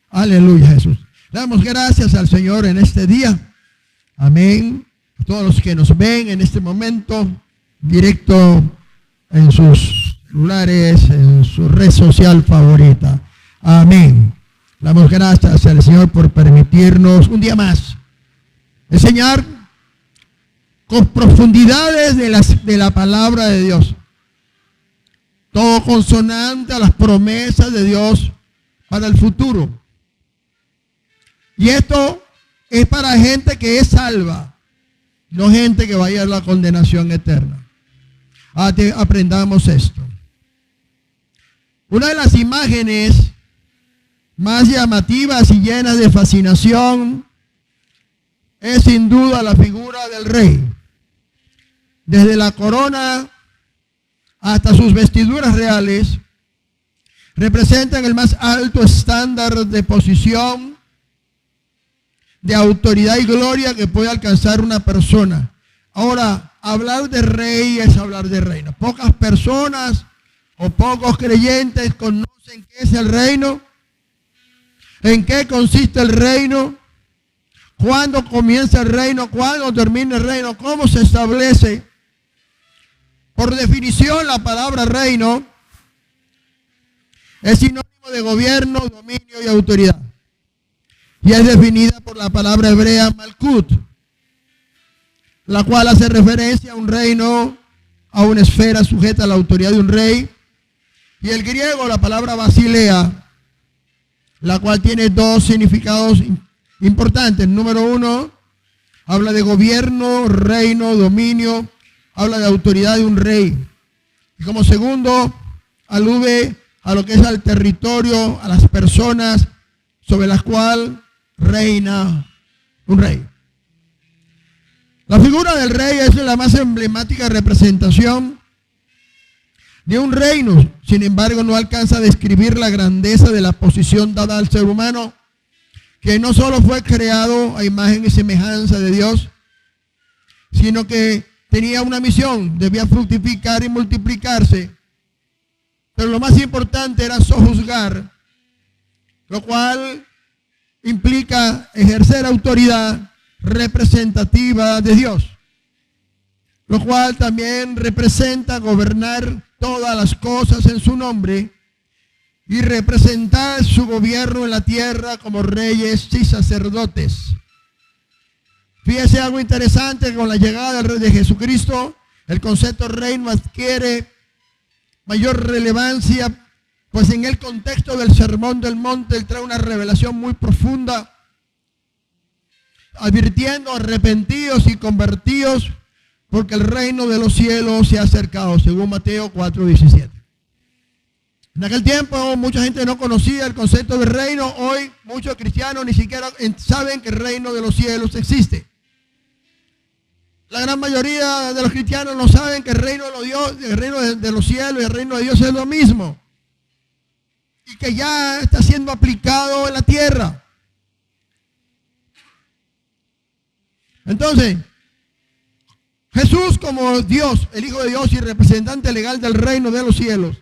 Aleluya, Jesús. Damos gracias al Señor en este día. Amén. A todos los que nos ven en este momento, directo en sus celulares, en su red social favorita. Amén. Damos gracias al Señor por permitirnos un día más enseñar con profundidades de la palabra de Dios. Todo consonante a las promesas de Dios para el futuro. Y esto es para gente que es salva, no gente que vaya a la condenación eterna. Aprendamos esto. Una de las imágenes más llamativas y llenas de fascinación es sin duda la figura del rey. Desde la corona hasta sus vestiduras reales representan el más alto estándar de posición, de autoridad y gloria que puede alcanzar una persona. Ahora, hablar de rey es hablar de reino. Pocas personas o pocos creyentes conocen qué es el reino, en qué consiste el reino, cuándo comienza el reino, cuándo termina el reino, cómo se establece. Por definición, la palabra reino es sinónimo de gobierno, dominio y autoridad. Y es definida por la palabra hebrea Malkut, la cual hace referencia a un reino, a una esfera sujeta a la autoridad de un rey. Y el griego, la palabra basilea, la cual tiene dos significados importantes. Número uno, habla de gobierno, reino, dominio, habla de autoridad de un rey. Y como segundo, alude a lo que es al territorio, a las personas sobre las cuales reina un rey. La figura del rey es la más emblemática representación de un reino. Sin embargo, no alcanza a describir la grandeza de la posición dada al ser humano, que no solo fue creado a imagen y semejanza de Dios, sino que tenía una misión, debía fructificar y multiplicarse. Pero lo más importante era sojuzgar, lo cual implica ejercer autoridad representativa de Dios, lo cual también representa gobernar todas las cosas en su nombre y representar su gobierno en la tierra como reyes y sacerdotes. Fíjese algo interesante: con la llegada del Rey de Jesucristo, el concepto reino adquiere mayor relevancia, pues en el contexto del Sermón del Monte él trae una revelación muy profunda, advirtiendo: arrepentidos y convertidos, porque el reino de los cielos se ha acercado, según Mateo 4:17. En aquel tiempo mucha gente no conocía el concepto de reino. Hoy muchos cristianos ni siquiera saben que el reino de los cielos existe. La gran mayoría de los cristianos no saben que el reino de los cielos y el reino de Dios es lo mismo, y que ya está siendo aplicado en la tierra. Entonces, Jesús, como Dios, el Hijo de Dios y representante legal del reino de los cielos,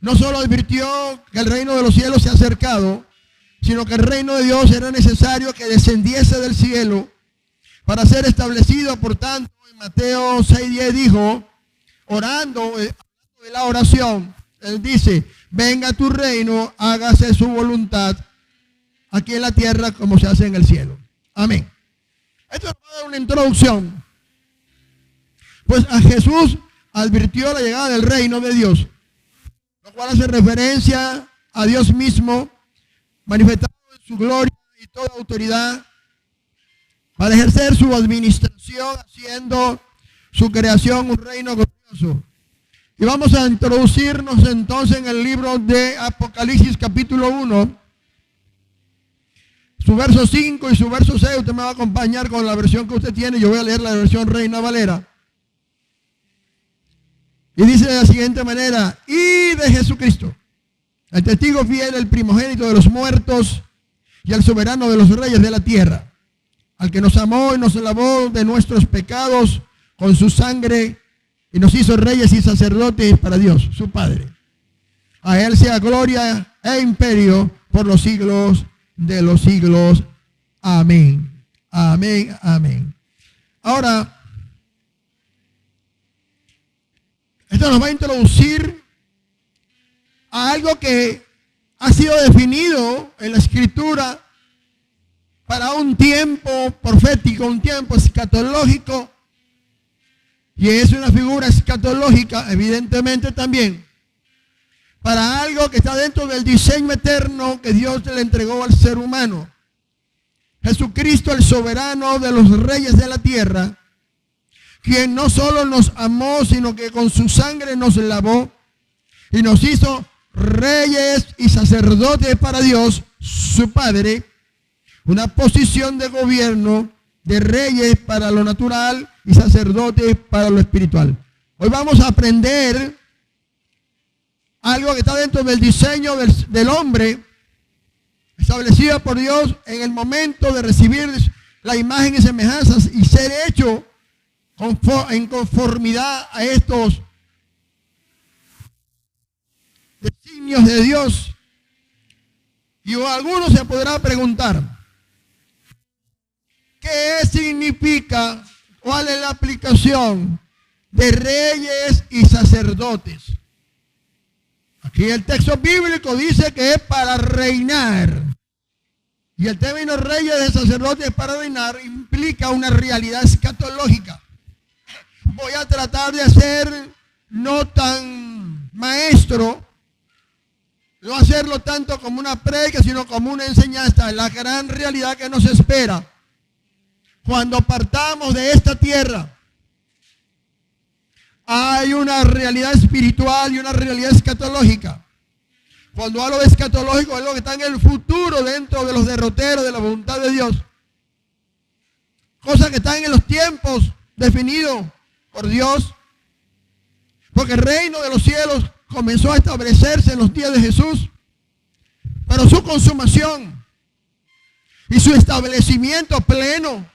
no solo advirtió que el reino de los cielos se ha acercado, sino que el reino de Dios era necesario que descendiese del cielo para ser establecido. Por tanto, en Mateo 6:10 dijo, orando de la oración, él dice: venga tu reino, hágase su voluntad aquí en la tierra como se hace en el cielo. Amén. Esto nos va a dar una introducción. Pues a Jesús advirtió la llegada del reino de Dios, lo cual hace referencia a Dios mismo, manifestado en su gloria y toda autoridad, para ejercer su administración, haciendo su creación un reino glorioso. Y vamos a introducirnos entonces en el libro de Apocalipsis capítulo 1, su verso 5 y su verso 6. Usted me va a acompañar con la versión que usted tiene. Yo voy a leer la versión Reina Valera. Y dice de la siguiente manera: y de Jesucristo, el testigo fiel, el primogénito de los muertos y el soberano de los reyes de la tierra, al que nos amó y nos lavó de nuestros pecados con su sangre y nos hizo reyes y sacerdotes para Dios, su Padre. A él sea gloria e imperio por los siglos de los siglos. Amén. Amén. Amén. Ahora, esto nos va a introducir a algo que ha sido definido en la Escritura para un tiempo profético, un tiempo escatológico, y es una figura escatológica, evidentemente también, para algo que está dentro del diseño eterno que Dios le entregó al ser humano. Jesucristo, el soberano de los reyes de la tierra, quien no solo nos amó, sino que con su sangre nos lavó y nos hizo reyes y sacerdotes para Dios, su Padre, una posición de gobierno de reyes para lo natural y sacerdotes para lo espiritual. Hoy vamos a aprender algo que está dentro del diseño del hombre, establecido por Dios en el momento de recibir la imagen y semejanzas y ser hecho en conformidad a estos designios de Dios. Y alguno se podrá preguntar, ¿qué significa? ¿Cuál es la aplicación de reyes y sacerdotes? Aquí el texto bíblico dice que es para reinar. Y el término reyes y sacerdotes para reinar implica una realidad escatológica. Voy a tratar de hacer no tan maestro, no hacerlo tanto como una predica, sino como una enseñanza, la gran realidad que nos espera cuando partamos de esta tierra. Hay una realidad espiritual y una realidad escatológica. Cuando hablo de escatológico, es algo que está en el futuro, dentro de los derroteros de la voluntad de Dios. Cosas que están en los tiempos definidos por Dios. Porque el reino de los cielos comenzó a establecerse en los días de Jesús. Pero su consumación y su establecimiento pleno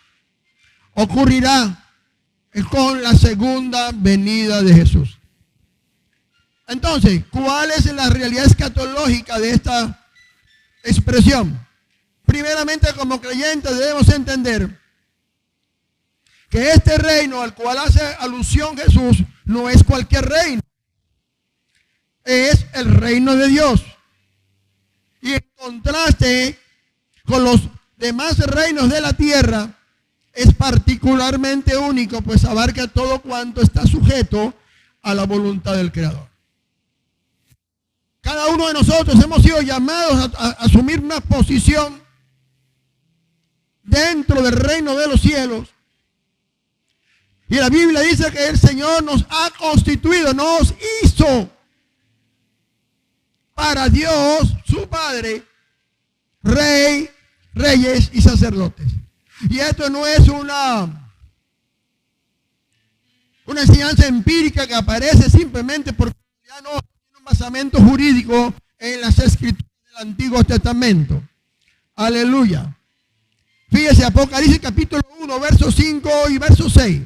ocurrirá con la segunda venida de Jesús. Entonces, ¿cuál es la realidad escatológica de esta expresión? Primeramente, como creyentes debemos entender que este reino al cual hace alusión Jesús no es cualquier reino. Es el reino de Dios. Y en contraste con los demás reinos de la tierra, es particularmente único, pues abarca todo cuanto está sujeto a la voluntad del Creador. Cada uno de nosotros hemos sido llamados a asumir una posición dentro del reino de los cielos. Y la Biblia dice que el Señor nos ha constituido, nos hizo para Dios, su Padre, reyes y sacerdotes. Y esto no es una enseñanza empírica que aparece simplemente porque ya no tiene un basamento jurídico en las escrituras del Antiguo Testamento. Aleluya. Fíjese, Apocalipsis capítulo 1, verso 5 y verso 6.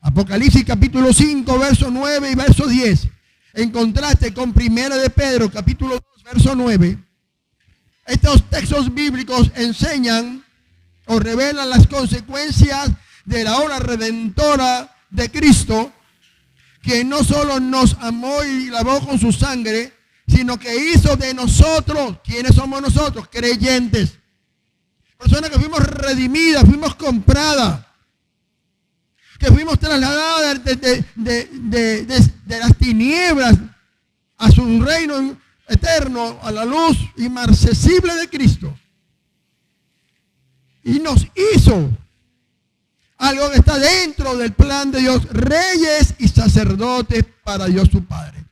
Apocalipsis capítulo 5, verso 9 y verso 10. En contraste con Primera de Pedro capítulo 2, verso 9. Estos textos bíblicos enseñan o revelan las consecuencias de la obra redentora de Cristo, quien no solo nos amó y lavó con su sangre, sino que hizo de nosotros, ¿quiénes somos nosotros? Creyentes. Personas que fuimos redimidas, fuimos compradas, que fuimos trasladadas de las tinieblas a su reino eterno, a la luz inmarcesible de Cristo. Y nos hizo algo que está dentro del plan de Dios, reyes y sacerdotes para Dios su Padre.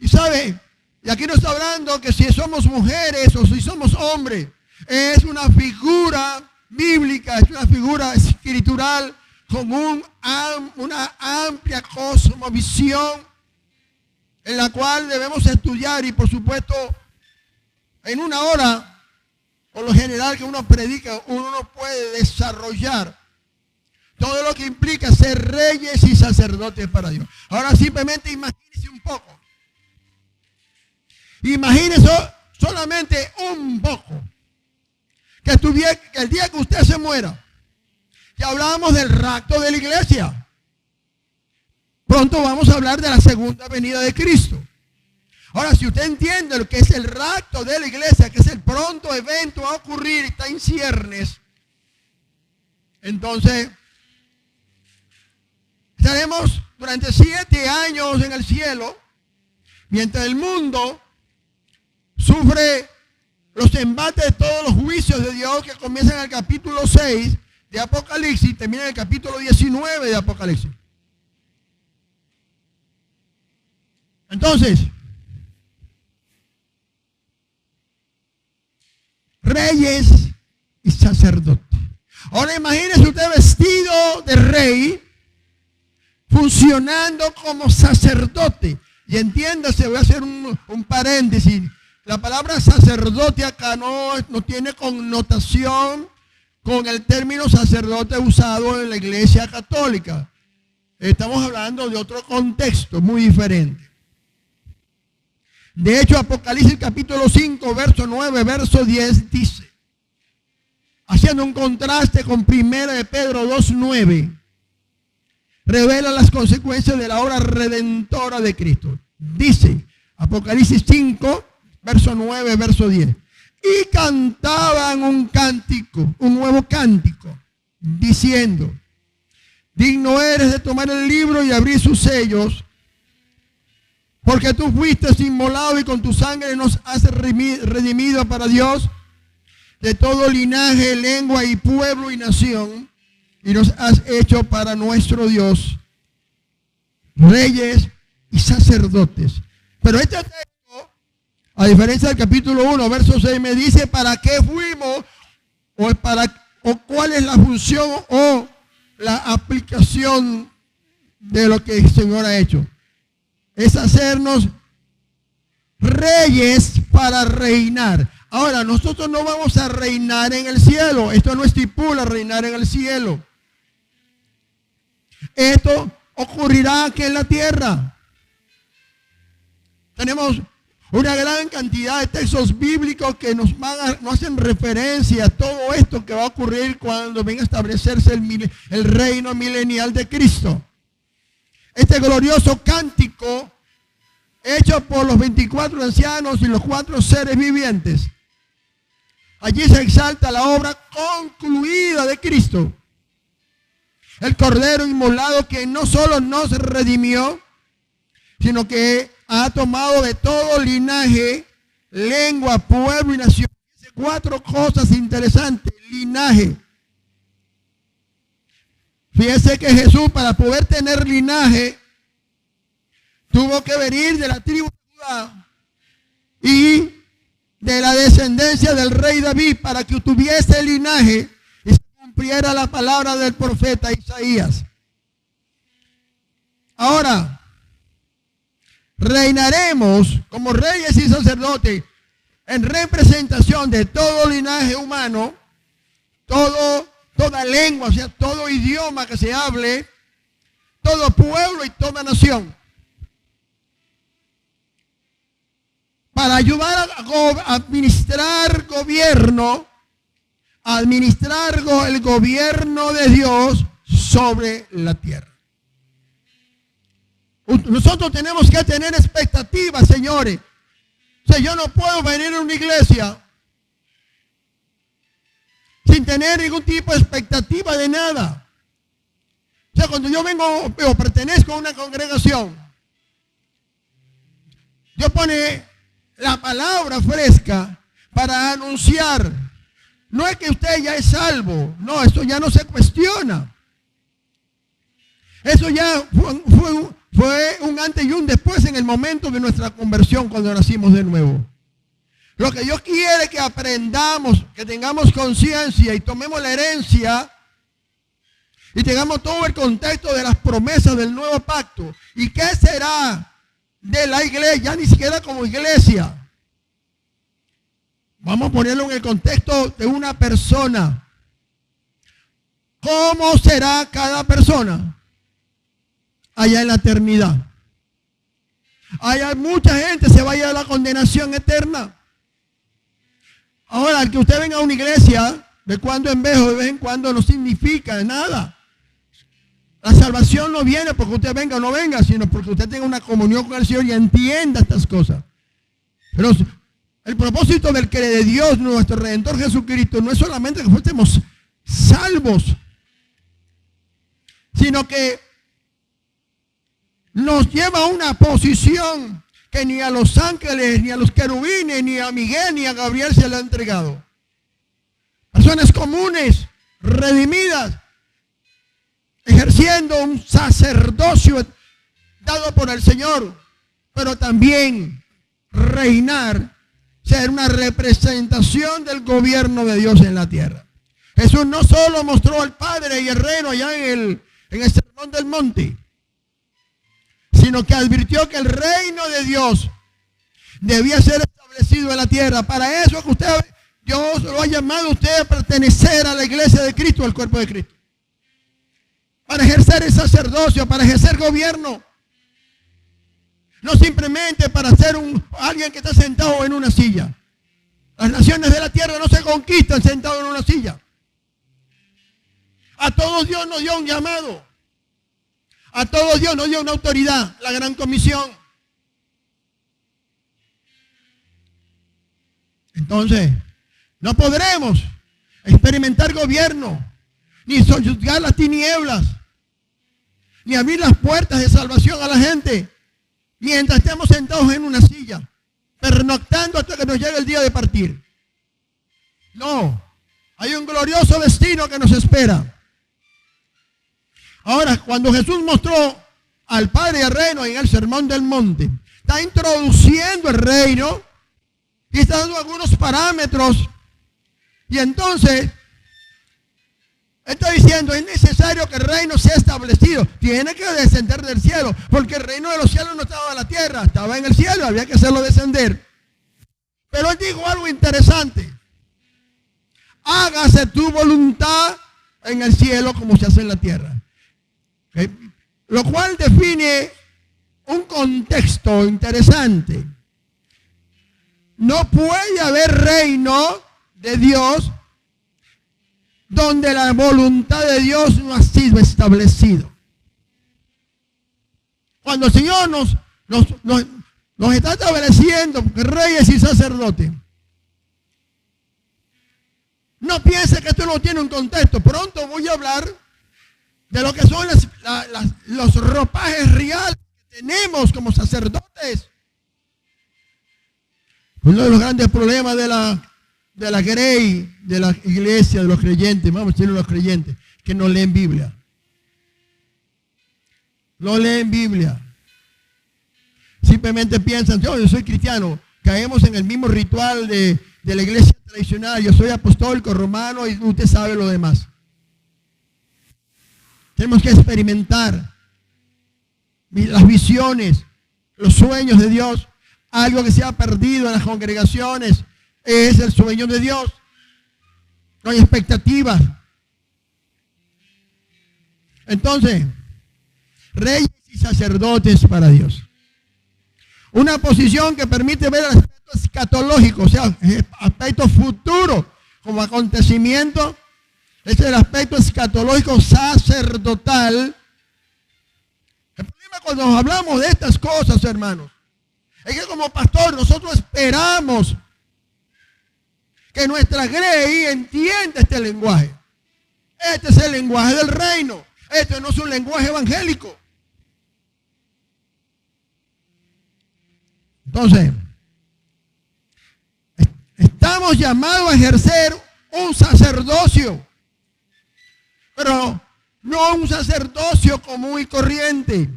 Y sabe, y aquí no está hablando que si somos mujeres o si somos hombres, es una figura bíblica, es una figura espiritual con una amplia cosmovisión en la cual debemos estudiar y por supuesto en una hora, por lo general que uno predica, uno no puede desarrollar todo lo que implica ser reyes y sacerdotes para Dios. Ahora simplemente imagínese un poco. Imagínese solamente un poco. Que el día que usted se muera, ya hablábamos del rapto de la iglesia. Pronto vamos a hablar de la segunda venida de Cristo. Ahora, si usted entiende lo que es el rapto de la iglesia, que es el pronto evento a ocurrir y está en ciernes, entonces estaremos durante 7 años en el cielo, mientras el mundo sufre los embates de todos los juicios de Dios que comienzan en el capítulo 6 de Apocalipsis y terminan en el capítulo 19 de Apocalipsis. Entonces, reyes y sacerdotes. Ahora imagínese usted vestido de rey, funcionando como sacerdote. Y entiéndase, voy a hacer un paréntesis. La palabra sacerdote acá no tiene connotación con el término sacerdote usado en la iglesia católica. Estamos hablando de otro contexto muy diferente. De hecho, Apocalipsis capítulo 5, verso 9, verso 10 dice, haciendo un contraste con 1 de Pedro 2:9, revela las consecuencias de la obra redentora de Cristo. Dice, Apocalipsis 5, verso 9, verso 10. Y cantaban un cántico, un nuevo cántico, diciendo, digno eres de tomar el libro y abrir sus sellos, porque tú fuiste inmolado y con tu sangre nos has redimido para Dios de todo linaje, lengua y pueblo y nación, y nos has hecho para nuestro Dios reyes y sacerdotes. Pero este texto, a diferencia del capítulo 1, verso 6, me dice para qué fuimos o cuál es la función o la aplicación de lo que el Señor ha hecho. Es hacernos reyes para reinar. Ahora, nosotros no vamos a reinar en el cielo. Esto no estipula reinar en el cielo. Esto ocurrirá aquí en la tierra. Tenemos una gran cantidad de textos bíblicos que nos hacen referencia a todo esto que va a ocurrir cuando venga a establecerse el reino milenial de Cristo. Este glorioso cántico hecho por los 24 ancianos y los 4 seres vivientes. Allí se exalta la obra concluida de Cristo. El Cordero inmolado que no solo nos redimió, sino que ha tomado de todo linaje, lengua, pueblo y nación. Dice 4 cosas interesantes. Linaje. Fíjese que Jesús, para poder tener linaje, tuvo que venir de la tribu de Judá y de la descendencia del rey David para que tuviese linaje y se cumpliera la palabra del profeta Isaías. Ahora, reinaremos como reyes y sacerdotes en representación de todo linaje humano, toda lengua, o sea, todo idioma que se hable, todo pueblo y toda nación. Para ayudar a administrar el gobierno de Dios sobre la tierra. Nosotros tenemos que tener expectativas, señores. O sea, yo no puedo venir a una iglesia sin tener ningún tipo de expectativa de nada. O sea, cuando yo vengo o pertenezco a una congregación, Dios pone la palabra fresca para anunciar. No es que usted ya es salvo. No, eso ya no se cuestiona. Eso ya fue un antes y un después en el momento de nuestra conversión cuando nacimos de nuevo. Lo que Dios quiere es que aprendamos, que tengamos conciencia y tomemos la herencia y tengamos todo el contexto de las promesas del nuevo pacto. ¿Y qué será de la iglesia? Ya ni siquiera como iglesia. Vamos a ponerlo en el contexto de una persona. ¿Cómo será cada persona allá en la eternidad? Hay mucha gente se va a ir a la condenación eterna. Ahora, el que usted venga a una iglesia de cuando en vez o de vez en cuando no significa nada. La salvación no viene porque usted venga o no venga, sino porque usted tenga una comunión con el Señor y entienda estas cosas. Pero el propósito del que de Dios, nuestro Redentor Jesucristo, no es solamente que fuésemos salvos, sino que nos lleva a una posición que ni a los ángeles, ni a los querubines, ni a Miguel, ni a Gabriel se le ha entregado. Personas comunes, redimidas, ejerciendo un sacerdocio dado por el Señor, pero también reinar, ser una representación del gobierno de Dios en la tierra. Jesús no solo mostró al Padre y el reino allá en el Sermón del Monte, sino que advirtió que el reino de Dios debía ser establecido en la tierra. Para eso que Dios lo ha llamado a usted a pertenecer a la iglesia de Cristo, al cuerpo de Cristo. Para ejercer el sacerdocio, para ejercer gobierno. No simplemente para ser alguien que está sentado en una silla. Las naciones de la tierra no se conquistan sentados en una silla. A todos Dios nos dio un llamado. A todos Dios nos dio una autoridad, la gran comisión. Entonces, no podremos experimentar gobierno, ni sojuzgar las tinieblas, ni abrir las puertas de salvación a la gente, mientras estemos sentados en una silla, pernoctando hasta que nos llegue el día de partir. No, hay un glorioso destino que nos espera. Ahora, cuando Jesús mostró al Padre y al reino en el Sermón del Monte, está introduciendo el reino y está dando algunos parámetros. Y entonces, está diciendo, es necesario que el reino sea establecido. Tiene que descender del cielo, porque el reino de los cielos no estaba en la tierra, estaba en el cielo, había que hacerlo descender. Pero él dijo algo interesante. Hágase tu voluntad en el cielo como se hace en la tierra. ¿Okay? Lo cual define un contexto interesante. No puede haber reino de Dios donde la voluntad de Dios no ha sido establecido. Cuando el Señor nos está estableciendo reyes y sacerdotes, no piense que esto no tiene un contexto. Pronto voy a hablar de lo que son los ropajes reales que tenemos como sacerdotes. Uno de los grandes problemas de la grey, de la iglesia, de los creyentes, vamos a decirlo los creyentes, que no leen Biblia. No leen Biblia. Simplemente piensan, yo soy cristiano, caemos en el mismo ritual de la iglesia tradicional, yo soy apostólico, romano y usted sabe lo demás. Tenemos que experimentar las visiones, los sueños de Dios. Algo que se ha perdido en las congregaciones es el sueño de Dios. No hay expectativas. Entonces, reyes y sacerdotes para Dios. Una posición que permite ver el aspecto escatológico, o sea, el aspecto futuro como acontecimiento. Es el aspecto escatológico sacerdotal. El problema cuando hablamos de estas cosas, hermanos, es que como pastor nosotros esperamos que nuestra grey entienda este lenguaje. Este es el lenguaje del reino. Este no es un lenguaje evangélico. Entonces, estamos llamados a ejercer un sacerdocio, pero no un sacerdocio común y corriente.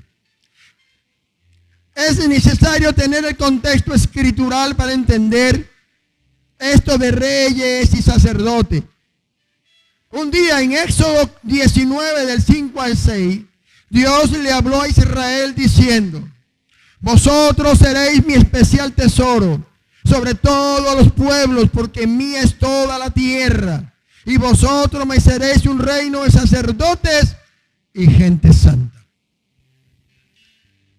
Es necesario tener el contexto escritural para entender esto de reyes y sacerdotes. Un día en Éxodo 19 del 5 al 6, Dios le habló a Israel diciendo: vosotros seréis mi especial tesoro sobre todos los pueblos, porque mía es toda la tierra. Y vosotros me seréis un reino de sacerdotes y gente santa.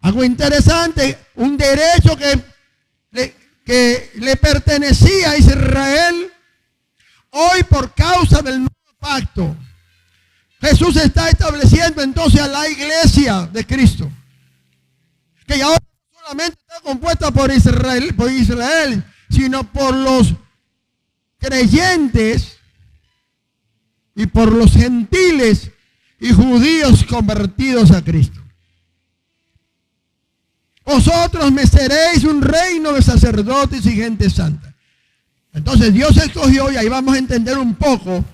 Algo interesante, un derecho que le pertenecía a Israel Hoy, por causa del nuevo pacto, Jesús está estableciendo entonces a la iglesia de Cristo, que ya ahora no solamente está compuesta por Israel, sino por los creyentes y por los gentiles y judíos convertidos a Cristo. Vosotros me seréis un reino de sacerdotes y gente santa. Entonces Dios escogió, y ahí vamos a entender un poco,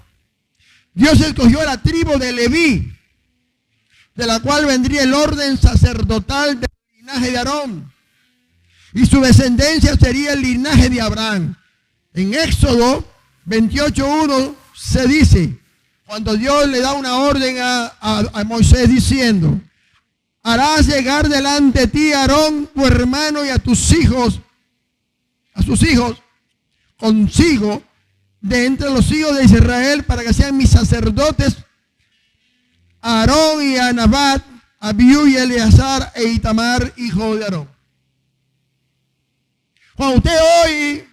Dios escogió la tribu de Leví, de la cual vendría el orden sacerdotal del linaje de Aarón, y su descendencia sería el linaje de Abraham. En Éxodo 28:1 se dice, cuando Dios le da una orden a Moisés diciendo, harás llegar delante de ti a Aarón, tu hermano, y a sus hijos consigo, de entre los hijos de Israel, para que sean mis sacerdotes, a Aarón y a Nabat, a Abiú y Eleazar e Itamar, hijo de Aarón. Cuando usted hoy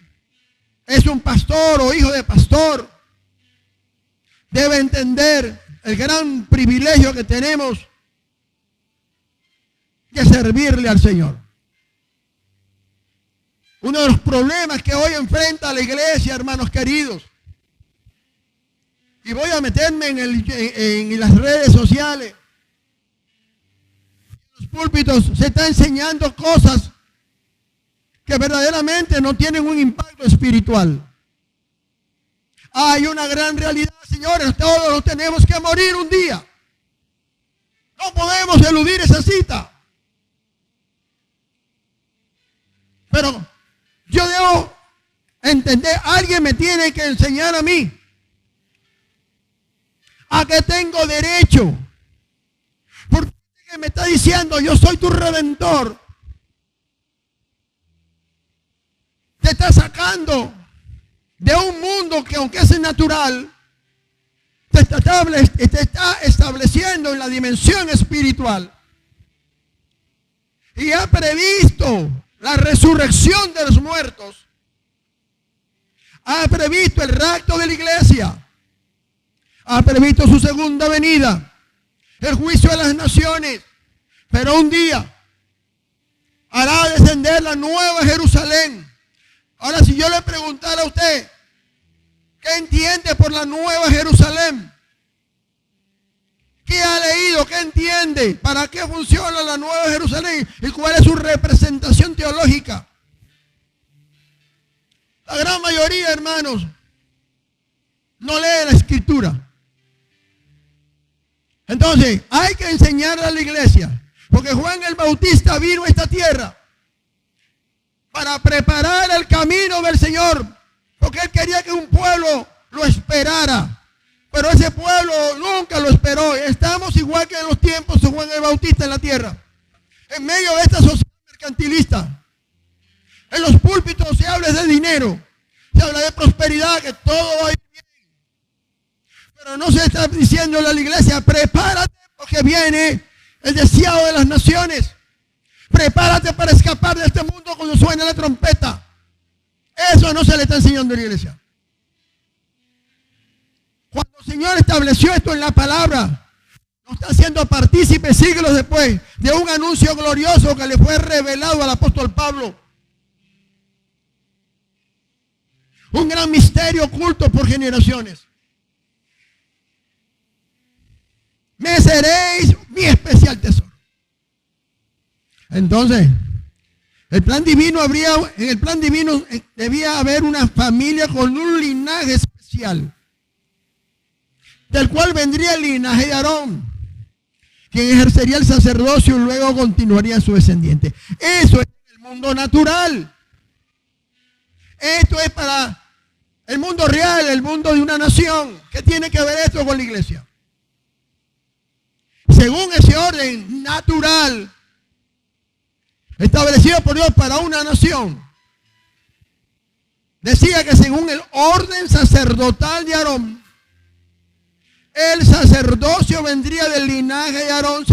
es un pastor o hijo de pastor, debe entender el gran privilegio que tenemos de servirle al Señor. Uno de los problemas que hoy enfrenta la iglesia, hermanos queridos, y voy a meterme en las redes sociales, en los púlpitos se está enseñando cosas que verdaderamente no tienen un impacto espiritual. Hay una gran realidad, señores, todos nos tenemos que morir un día. No podemos eludir esa cita. Pero yo debo entender, alguien me tiene que enseñar a mí a que tengo derecho. Porque me está diciendo, yo soy tu redentor. Te está sacando de un mundo que, aunque es natural, te está estableciendo en la dimensión espiritual. Y ha previsto la resurrección de los muertos. Ha previsto el rapto de la iglesia. Ha previsto su segunda venida. El juicio de las naciones. Pero un día hará descender la nueva Jerusalén. Ahora, si yo le preguntara a usted, ¿qué entiende por la nueva Jerusalén? ¿Qué ha leído? ¿Qué entiende? ¿Para qué funciona la nueva Jerusalén? ¿Y cuál es su representación teológica? La gran mayoría, hermanos, no lee la escritura. Entonces, hay que enseñarle a la iglesia. Porque Juan el Bautista vino a esta tierra para preparar el camino del Señor. Porque él quería que un pueblo lo esperara. Pero ese pueblo nunca lo esperó. Estamos igual que en los tiempos de Juan el Bautista en la tierra. En medio de esta sociedad mercantilista. En los púlpitos se habla de dinero. Se habla de prosperidad, que todo va a ir bien. Pero no se está diciéndole a la iglesia, prepárate porque viene el deseado de las naciones. Prepárate para escapar de este mundo cuando suene la trompeta. Eso no se le está enseñando a la iglesia. Cuando el Señor estableció esto en la palabra, nos está haciendo partícipe siglos después de un anuncio glorioso que le fue revelado al apóstol Pablo. Un gran misterio oculto por generaciones. Me seréis mi especial tesoro. Entonces, en el plan divino debía haber una familia con un linaje especial, del cual vendría el linaje de Aarón, quien ejercería el sacerdocio y luego continuaría su descendiente. Eso es el mundo natural. Esto es para el mundo real, el mundo de una nación. ¿Qué tiene que ver esto con la iglesia? Según ese orden natural establecido por Dios para una nación, decía que según el orden sacerdotal de Aarón, el sacerdocio vendría del linaje de Aarón,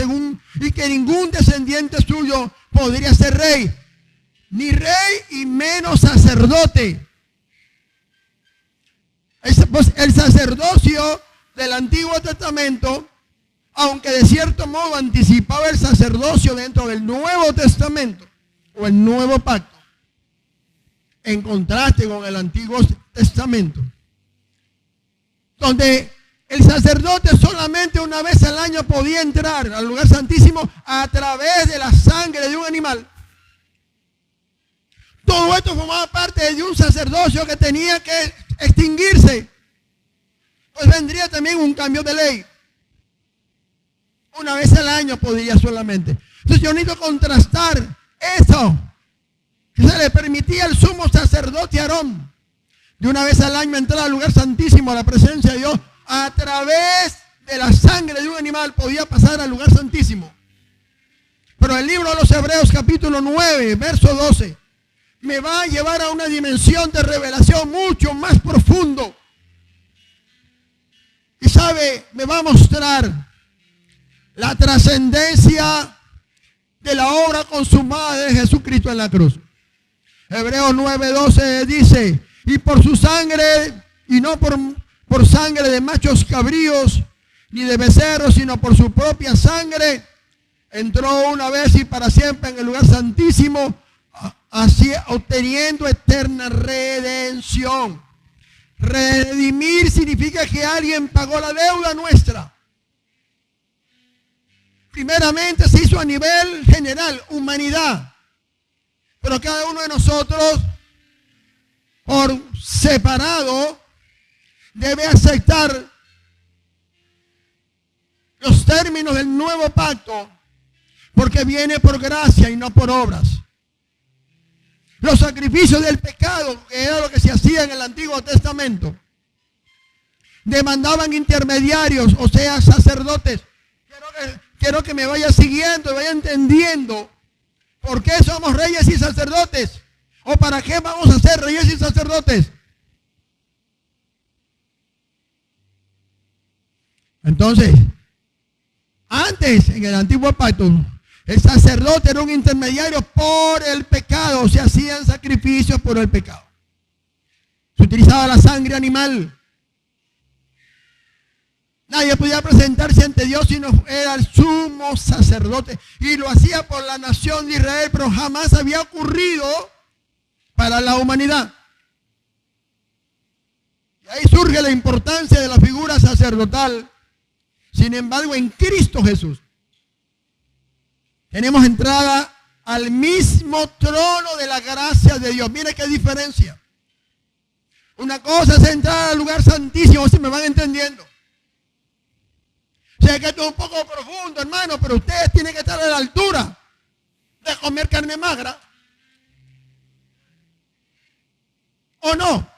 y que ningún descendiente suyo podría ser rey, ni rey y menos sacerdote. Pues, el sacerdocio del Antiguo Testamento, aunque de cierto modo anticipaba el sacerdocio dentro del Nuevo Testamento o el Nuevo Pacto, en contraste con el Antiguo Testamento, donde el sacerdote solamente una vez al año podía entrar al lugar santísimo a través de la sangre de un animal. Todo esto formaba parte de un sacerdocio que tenía que extinguirse. Pues vendría también un cambio de ley. Una vez al año podía solamente. Entonces yo necesito contrastar eso que se le permitía al sumo sacerdote Aarón de una vez al año entrar al lugar santísimo, a la presencia de Dios, a través de la sangre de un animal podía pasar al lugar santísimo. Pero el libro de los Hebreos capítulo 9, verso 12, me va a llevar a una dimensión de revelación mucho más profundo. Y sabe, me va a mostrar la trascendencia de la obra consumada de Jesucristo en la cruz. Hebreos 9:12 dice, y por su sangre, y no por sangre de machos cabríos, ni de becerros, sino por su propia sangre, entró una vez y para siempre en el lugar santísimo, así obteniendo eterna redención. Redimir significa que alguien pagó la deuda nuestra. Primeramente se hizo a nivel general, humanidad. Pero cada uno de nosotros, por separado, debe aceptar los términos del nuevo pacto, porque viene por gracia y no por obras. Los sacrificios del pecado, que era lo que se hacía en el Antiguo Testamento, demandaban intermediarios, o sea, sacerdotes. Quiero que me vaya siguiendo y vaya entendiendo por qué somos reyes y sacerdotes, o para qué vamos a ser reyes y sacerdotes. Entonces, antes, en el Antiguo Pacto, el sacerdote era un intermediario por el pecado. Se hacían sacrificios por el pecado. Se utilizaba la sangre animal. Nadie podía presentarse ante Dios si no era el sumo sacerdote. Y lo hacía por la nación de Israel, pero jamás había ocurrido para la humanidad. Y ahí surge la importancia de la figura sacerdotal. Sin embargo, en Cristo Jesús tenemos entrada al mismo trono de la gracia de Dios. Mire qué diferencia. Una cosa es entrar al lugar santísimo, si me van entendiendo. Sé que esto es un poco profundo, hermano, pero ustedes tienen que estar a la altura de comer carne magra. ¿O no?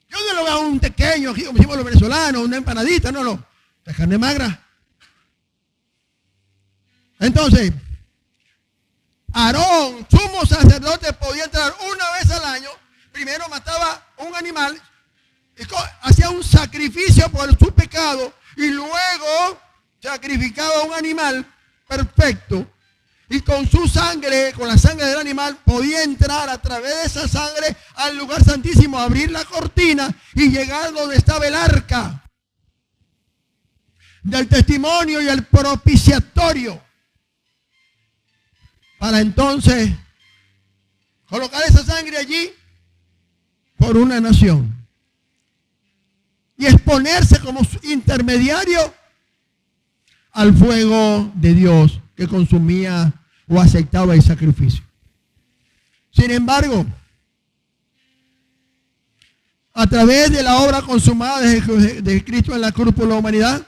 Yo no lo veo a un pequeño, como decimos los venezolanos, una empanadita, no, de carne magra. Entonces, Aarón, sumo sacerdote, podía entrar una vez al año. Primero mataba un animal, hacía un sacrificio por su pecado y luego sacrificaba un animal perfecto. Y con su sangre, con la sangre del animal, podía entrar a través de esa sangre al lugar santísimo, abrir la cortina y llegar donde estaba el arca del testimonio y el propiciatorio. Para entonces colocar esa sangre allí por una nación y exponerse como intermediario al fuego de Dios que consumía o aceptaba el sacrificio. Sin embargo, a través de la obra consumada de Cristo en la cruz por la humanidad,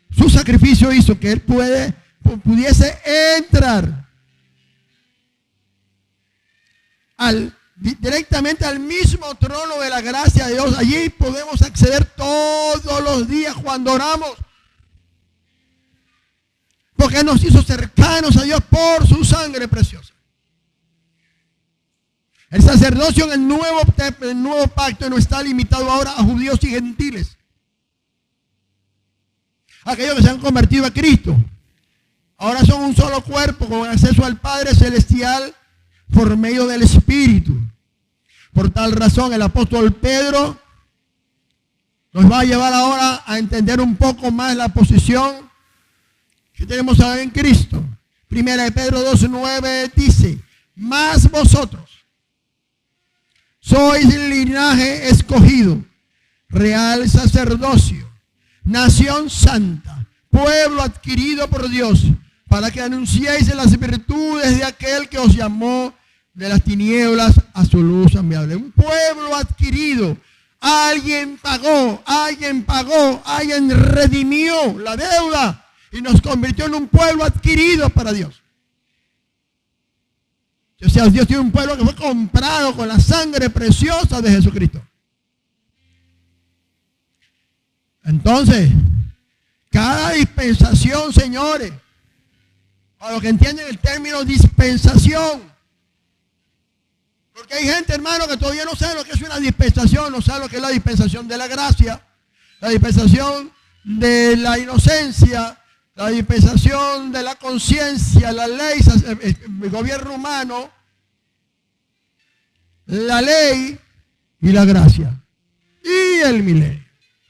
su sacrificio hizo que Él pudiese entrar directamente al mismo trono de la gracia de Dios. Allí podemos acceder todos los días cuando oramos, porque nos hizo cercanos a Dios por su sangre preciosa. El sacerdocio en el nuevo pacto no está limitado ahora a judíos y gentiles, aquellos que se han convertido a Cristo. Ahora son un solo cuerpo con acceso al Padre Celestial por medio del Espíritu. Por tal razón, el apóstol Pedro nos va a llevar ahora a entender un poco más la posición que tenemos ahora en Cristo. Primera de Pedro 2:9 dice: mas vosotros sois el linaje escogido, real sacerdocio, nación santa, pueblo adquirido por Dios, para que anunciéis las virtudes de aquel que os llamó de las tinieblas a su luz admirable. Un pueblo adquirido. Alguien pagó, alguien redimió la deuda y nos convirtió en un pueblo adquirido para Dios. O sea, Dios tiene un pueblo que fue comprado con la sangre preciosa de Jesucristo. Entonces, cada dispensación, señores, para los que entienden el término dispensación, porque hay gente, hermano, que todavía no sabe lo que es una dispensación, no sabe lo que es la dispensación de la gracia, la dispensación de la inocencia, la dispensación de la conciencia, la ley, el gobierno humano, la ley y la gracia. Y el milenio.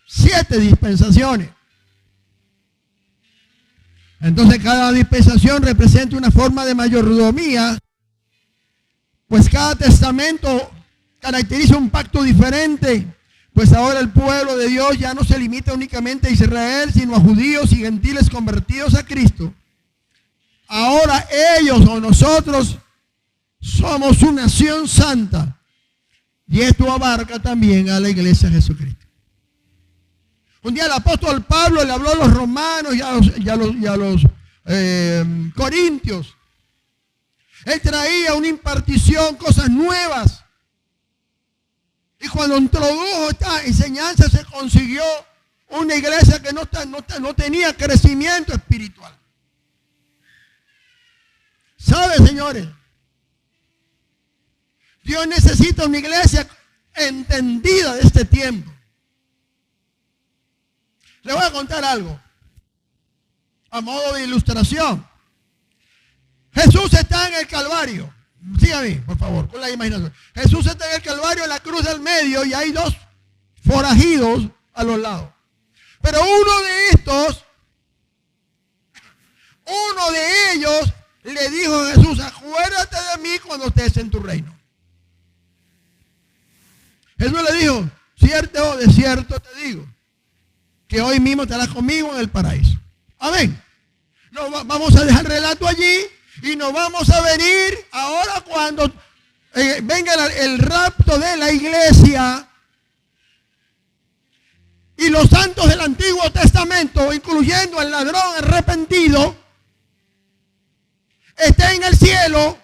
7 dispensaciones. Entonces cada dispensación representa una forma de mayordomía, pues cada testamento caracteriza un pacto diferente. Pues ahora el pueblo de Dios ya no se limita únicamente a Israel, sino a judíos y gentiles convertidos a Cristo. Ahora ellos o nosotros somos una nación santa. Y esto abarca también a la iglesia de Jesucristo. Un día el apóstol Pablo le habló a los romanos y a los corintios. Él traía una impartición, cosas nuevas. Y cuando introdujo esta enseñanza se consiguió una iglesia que no tenía crecimiento espiritual. ¿Sabe, señores? Dios necesita una iglesia entendida de este tiempo. Le voy a contar algo a modo de ilustración. Jesús está en el Calvario. Sígame, por favor, con la imaginación. Jesús está en el Calvario, en la cruz del medio, y hay 2 forajidos a los lados. Pero uno de ellos le dijo a Jesús: acuérdate de mí cuando estés en tu reino. Jesús le dijo: cierto, de cierto te digo, que hoy mismo estarás conmigo en el paraíso. Amén. No, vamos a dejar el relato allí. Y nos vamos a venir ahora cuando venga el rapto de la iglesia. Y los santos del Antiguo Testamento, incluyendo el ladrón arrepentido, estén en el cielo.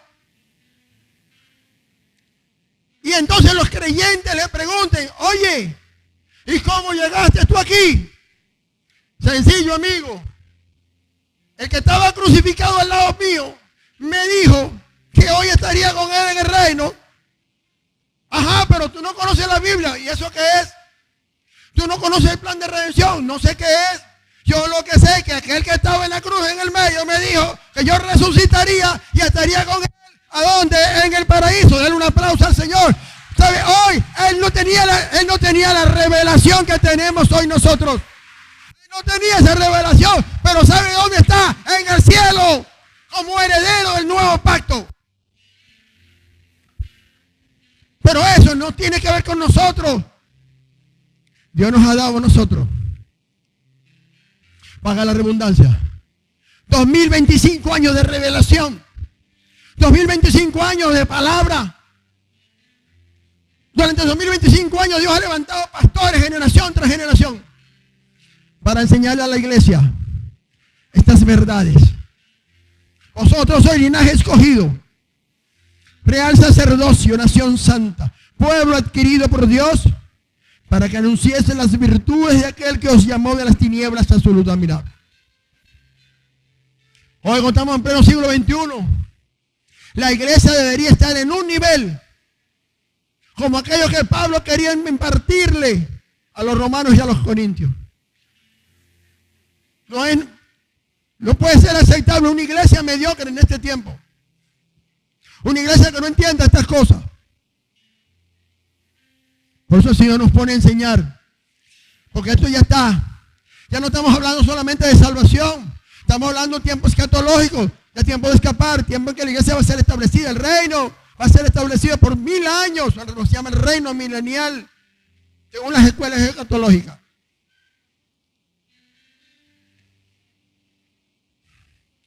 Y entonces los creyentes le pregunten: oye, ¿y cómo llegaste tú aquí? Sencillo, amigo. El que estaba crucificado al lado mío me dijo que hoy estaría con él en el reino. Ajá, pero tú no conoces la Biblia. ¿Y eso qué es? Tú no conoces el plan de redención. No sé qué es. Yo lo que sé es que aquel que estaba en la cruz en el medio me dijo que yo resucitaría y estaría con él. ¿A dónde? En el paraíso. Denle un aplauso al Señor. ¿Sabe? Hoy él no tenía la revelación que tenemos hoy nosotros. No tenía esa revelación, pero ¿sabe dónde está? En el cielo, como heredero del nuevo pacto. Pero eso no tiene que ver con nosotros. Dios nos ha dado a nosotros, paga la redundancia, 2025 años de revelación, 2025 años de palabra. Durante 2025 años Dios ha levantado pastores generación tras generación para enseñarle a la iglesia estas verdades. Vosotros sois linaje escogido, real sacerdocio, nación santa, pueblo adquirido por Dios, para que anunciesen las virtudes de aquel que os llamó de las tinieblas a su luz admirable. Hoy estamos en pleno siglo XXI. La iglesia debería estar en un nivel como aquello que Pablo quería impartirle a los romanos y a los corintios. No puede ser aceptable una iglesia mediocre en este tiempo. Una iglesia que no entienda estas cosas. Por eso el Señor nos pone a enseñar. Porque esto ya está. Ya no estamos hablando solamente de salvación. Estamos hablando de tiempos escatológicos. De tiempo de escapar. Tiempo en que la iglesia va a ser establecida. El reino va a ser establecido por 1000 años. Se llama el reino milenial. Según las escuelas escatológicas.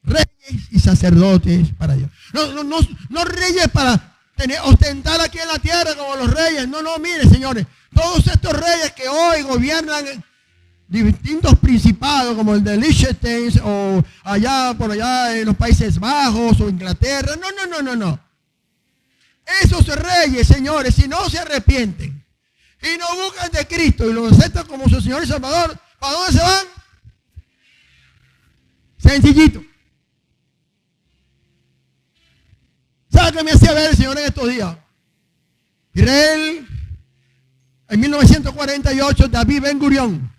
Reyes y sacerdotes para Dios. No reyes para ostentar aquí en la tierra como los reyes. No, mire, señores. Todos estos reyes que hoy gobiernan distintos principados como el de Liechtenstein o por allá en los Países Bajos o Inglaterra. No. Esos reyes, señores, si no se arrepienten y no buscan de Cristo y lo aceptan como su Señor y Salvador, ¿para dónde se van? Sencillito. ¿Sabe qué me hacía ver el Señor en estos días? Israel, en 1948, David Ben Gurión,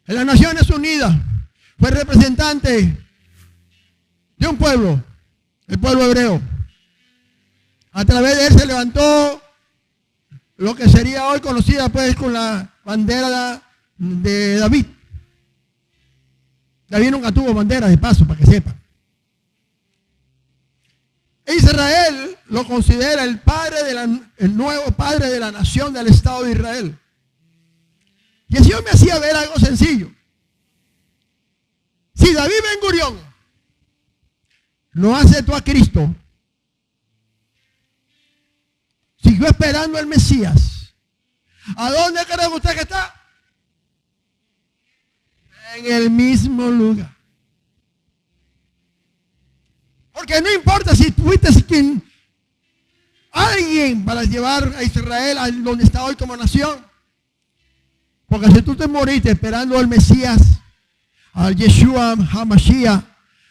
en las Naciones Unidas, fue representante de un pueblo, el pueblo hebreo. A través de él se levantó lo que sería hoy conocida pues con la bandera de David. David nunca tuvo bandera, de paso, para que sepan. Israel lo considera el nuevo padre de la nación del Estado de Israel. Y el Señor me hacía ver algo sencillo. Si David Ben Gurión no aceptó a Cristo, siguió esperando al Mesías, ¿a dónde cree usted que está? En el mismo lugar. Porque no importa si fuiste alguien para llevar a Israel a donde está hoy como nación. Porque si tú te moriste esperando al Mesías, al Yeshua HaMashiach,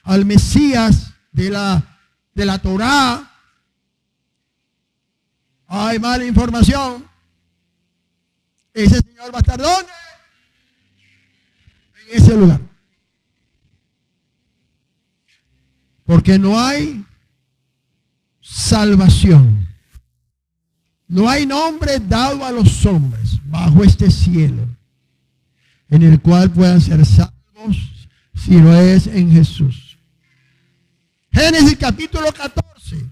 al Mesías de la Torá, hay mala información. Ese Señor va a estar ¿dónde? En ese lugar. Porque no hay salvación. No hay nombre dado a los hombres bajo este cielo en el cual puedan ser salvos si no es en Jesús. Génesis capítulo 14,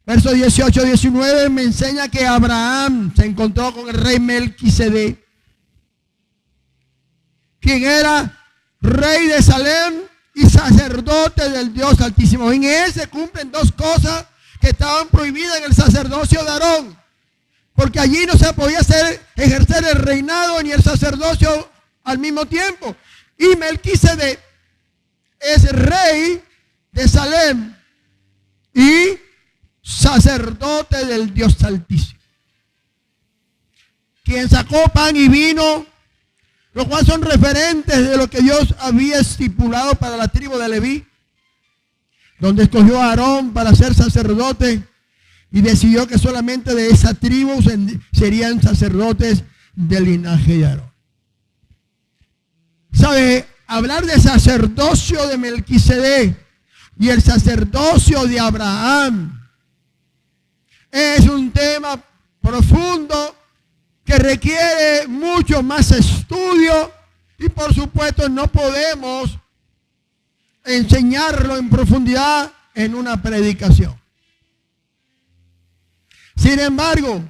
verso 18-19 me enseña que Abraham se encontró con el rey Melquisedec, quien era rey de Salem y sacerdote del Dios Altísimo. En él se cumplen dos cosas que estaban prohibidas en el sacerdocio de Aarón, porque allí no se podía ejercer el reinado ni el sacerdocio al mismo tiempo. Y Melquisedec es rey de Salem y sacerdote del Dios Altísimo, quien sacó pan y vino, los cuales son referentes de lo que Dios había estipulado para la tribu de Leví, donde escogió a Aarón para ser sacerdote y decidió que solamente de esa tribu serían sacerdotes del linaje de Aarón. ¿Sabe? Hablar de sacerdocio de Melquisedec y el sacerdocio de Abraham es un tema profundo que requiere mucho más estudio y por supuesto no podemos enseñarlo en profundidad en una predicación. Sin embargo,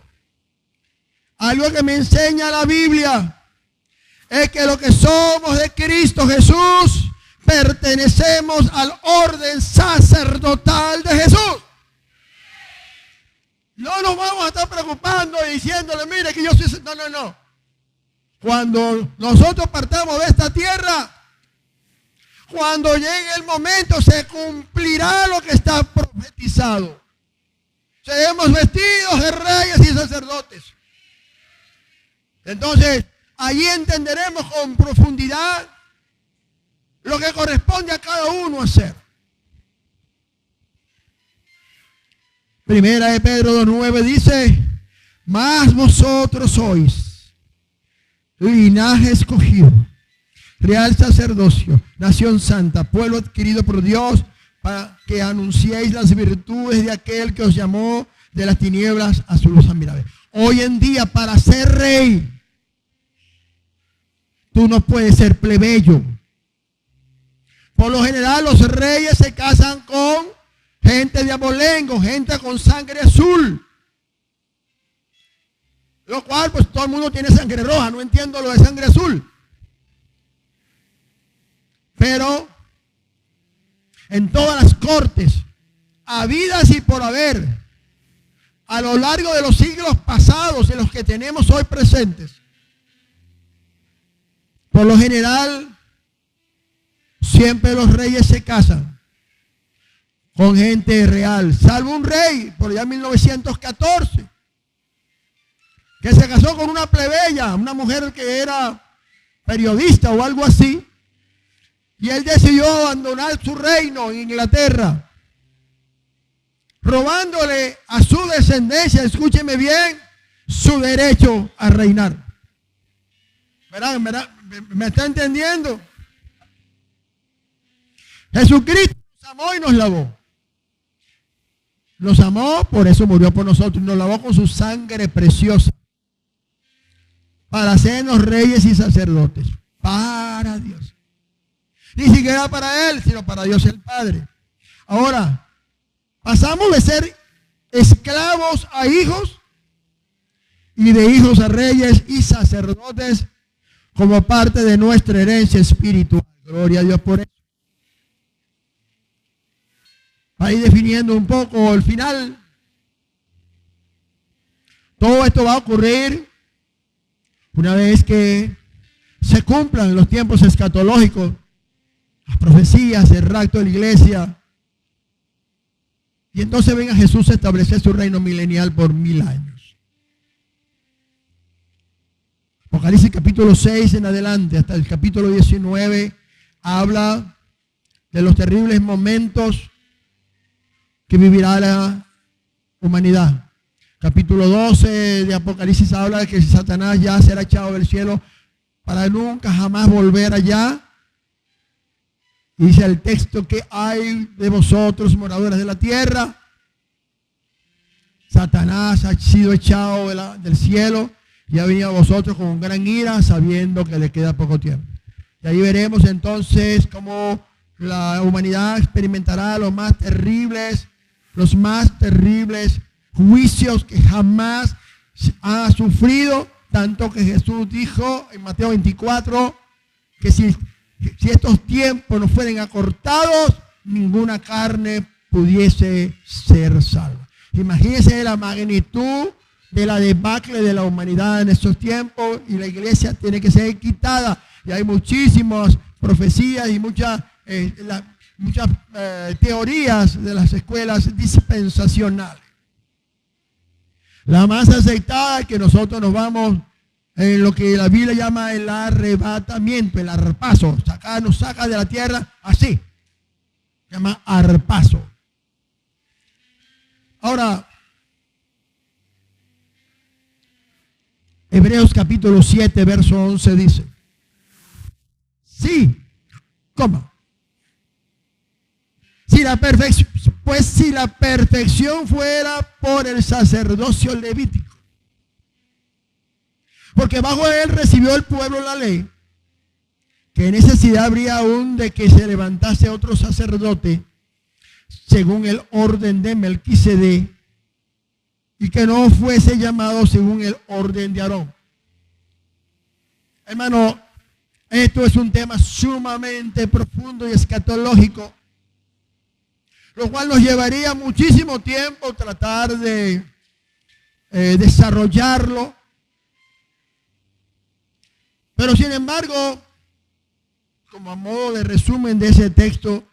algo que me enseña la Biblia es que lo que somos de Cristo Jesús pertenecemos al orden sacerdotal de Jesús. No nos vamos a estar preocupando y diciéndole, mire que yo soy... No. Cuando nosotros partamos de esta tierra, cuando llegue el momento, se cumplirá lo que está profetizado. Seremos vestidos de reyes y sacerdotes. Entonces, allí entenderemos con profundidad lo que corresponde a cada uno hacer. Primera de Pedro 2:9 dice, mas vosotros sois linaje escogido, real sacerdocio, nación santa, pueblo adquirido por Dios, para que anunciéis las virtudes de aquel que os llamó de las tinieblas a su luz admirable. Hoy en día, para ser rey, tú no puedes ser plebeyo. Por lo general, los reyes se casan con gente de abolengo, gente con sangre azul. Lo cual, pues todo el mundo tiene sangre roja. No entiendo lo de sangre azul. Pero en todas las cortes, habidas y por haber, a lo largo de los siglos pasados, en los que tenemos hoy presentes, por lo general, siempre los reyes se casan con gente real, salvo un rey, por allá en 1914, que se casó con una plebeya, una mujer que era periodista o algo así, y él decidió abandonar su reino en Inglaterra, robándole a su descendencia, escúcheme bien, su derecho a reinar. ¿Verdad? ¿Me está entendiendo? Jesucristo nos amó y nos lavó. Nos amó, por eso murió por nosotros, y nos lavó con su sangre preciosa, para hacernos reyes y sacerdotes, para Dios. Ni siquiera para Él, sino para Dios el Padre. Ahora, pasamos de ser esclavos a hijos, y de hijos a reyes y sacerdotes, como parte de nuestra herencia espiritual. Gloria a Dios por eso. Para ir definiendo un poco el final, todo esto va a ocurrir una vez que se cumplan los tiempos escatológicos, las profecías, el rapto de la iglesia, y entonces venga Jesús a establecer su reino milenial por 1000 años. Apocalipsis capítulo 6 en adelante, hasta el capítulo 19, habla de los terribles momentos que vivirá la humanidad. Capítulo 12 de Apocalipsis habla de que Satanás ya será echado del cielo para nunca jamás volver allá. Y dice el texto que hay de vosotros, moradores de la tierra. Satanás ha sido echado del cielo y ha venido a vosotros con gran ira, sabiendo que le queda poco tiempo. Y ahí veremos entonces cómo la humanidad experimentará los más terribles juicios que jamás ha sufrido, tanto que Jesús dijo en Mateo 24 que si estos tiempos no fueran acortados, ninguna carne pudiese ser salva. Imagínense la magnitud de la debacle de la humanidad en estos tiempos, y la iglesia tiene que ser quitada. Y hay muchísimas profecías y muchas teorías de las escuelas dispensacionales. La más aceptada es que nosotros nos vamos en lo que la Biblia llama el arrebatamiento, el arpazo. Nos saca de la tierra así. Se llama arpazo. Ahora, Hebreos capítulo 7, verso 11 dice: sí, ¿cómo? Si la perfección fuera por el sacerdocio levítico, porque bajo él recibió el pueblo la ley, ¿qué necesidad habría aún de que se levantase otro sacerdote según el orden de Melquisedec, y que no fuese llamado según el orden de Aarón? Hermano, esto es un tema sumamente profundo y escatológico, lo cual nos llevaría muchísimo tiempo tratar de desarrollarlo. Pero sin embargo, como a modo de resumen de ese texto,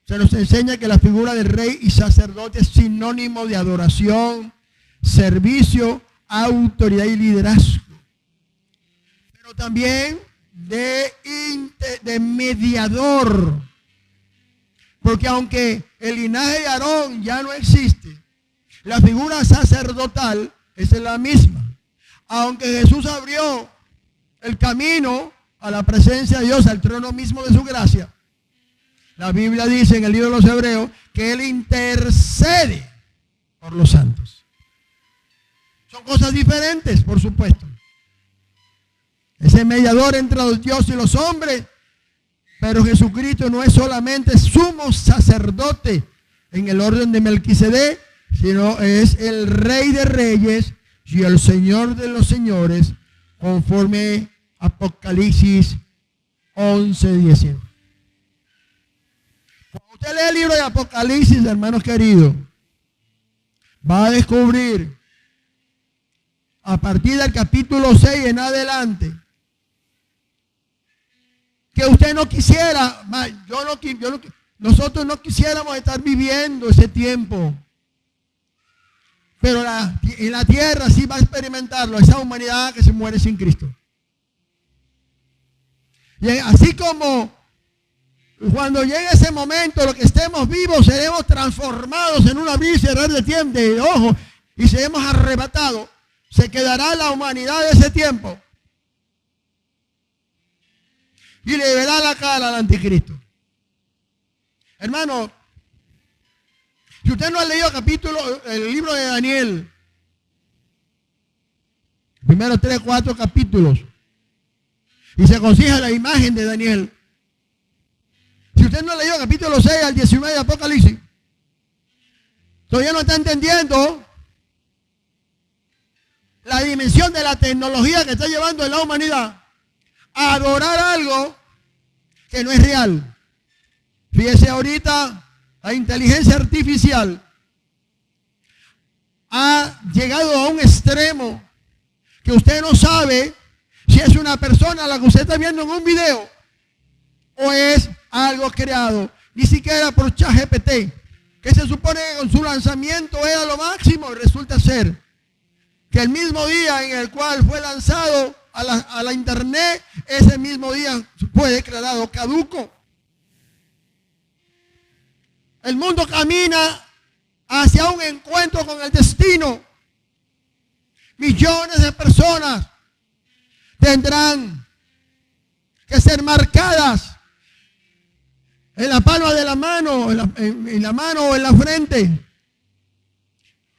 se nos enseña que la figura del rey y sacerdote es sinónimo de adoración, servicio, autoridad y liderazgo, pero también de mediador, porque aunque el linaje de Aarón ya no existe, la figura sacerdotal es la misma. Aunque Jesús abrió el camino a la presencia de Dios, al trono mismo de su gracia, la Biblia dice en el libro de los Hebreos que Él intercede por los santos. Son cosas diferentes, por supuesto. Ese mediador entre los dioses y los hombres. Pero Jesucristo no es solamente sumo sacerdote en el orden de Melquisedec, sino es el Rey de Reyes y el Señor de los Señores, conforme Apocalipsis 11:19. Cuando usted lee el libro de Apocalipsis, hermanos queridos, va a descubrir a partir del capítulo 6 en adelante que usted no quisiera, nosotros no quisiéramos estar viviendo ese tiempo. Pero en la tierra sí va a experimentarlo, esa humanidad que se muere sin Cristo. Y así como cuando llegue ese momento, los que estemos vivos seremos transformados en un abrir y cerrar de ojos y seremos arrebatados. Se quedará la humanidad de ese tiempo y le verá la cara al anticristo. Hermano, si usted no ha leído el libro de Daniel, primero 3, 4 capítulos, y se consigue la imagen de Daniel. Si usted no ha leído el capítulo 6 al 19 de Apocalipsis, todavía no está entendiendo la dimensión de la tecnología que está llevando a la humanidad a adorar algo que no es real. Fíjese ahorita, la inteligencia artificial ha llegado a un extremo que usted no sabe si es una persona a la que usted está viendo en un video o es algo creado, ni siquiera por ChatGPT, que se supone que con su lanzamiento era lo máximo, y resulta ser que el mismo día en el cual fue lanzado a la internet, ese mismo día fue declarado caduco. El mundo camina hacia un encuentro con el destino. Millones de personas tendrán que ser marcadas en la palma de la mano, en la mano o en la frente.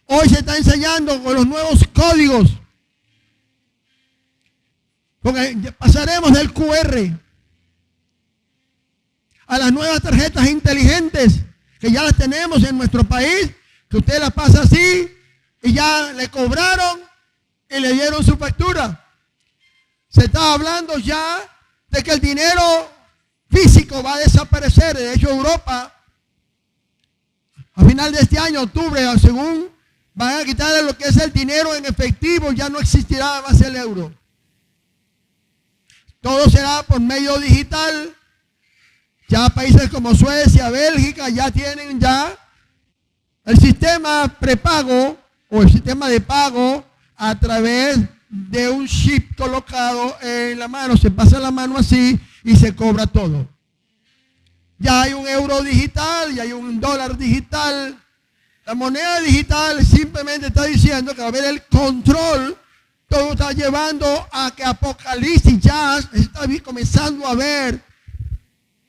Hoy se está enseñando con los nuevos códigos, porque pasaremos del QR a las nuevas tarjetas inteligentes que ya las tenemos en nuestro país, que usted las pasa así y ya le cobraron y le dieron su factura. Se está hablando ya de que el dinero físico va a desaparecer. De hecho, Europa, a final de este año, octubre, según van a quitarle lo que es el dinero en efectivo, ya no existirá más el euro. Todo será por medio digital. Ya países como Suecia, Bélgica, ya tienen ya el sistema prepago o el sistema de pago a través de un chip colocado en la mano. Se pasa la mano así y se cobra todo. Ya hay un euro digital, ya hay un dólar digital. La moneda digital simplemente está diciendo que va a haber el control. Todo está llevando a que Apocalipsis ya está comenzando a ver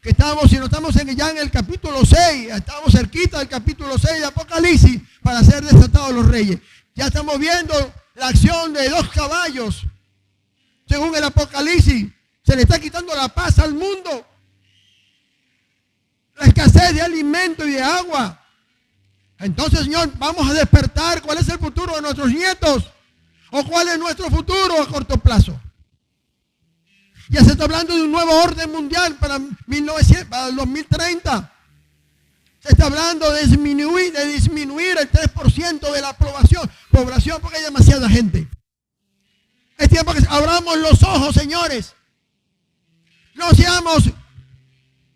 que si no estamos ya en el capítulo 6, estamos cerquita del capítulo 6 de Apocalipsis para ser desatados los reyes. Ya estamos viendo la acción de 2 caballos. Según el Apocalipsis, se le está quitando la paz al mundo. La escasez de alimento y de agua. Entonces, Señor, vamos a despertar. ¿Cuál es el futuro de nuestros nietos? ¿O cuál es nuestro futuro a corto plazo? Ya se está hablando de un nuevo orden mundial para el 2030. Se está hablando de disminuir el 3% de la población porque hay demasiada gente. Es tiempo que abramos los ojos, señores. No seamos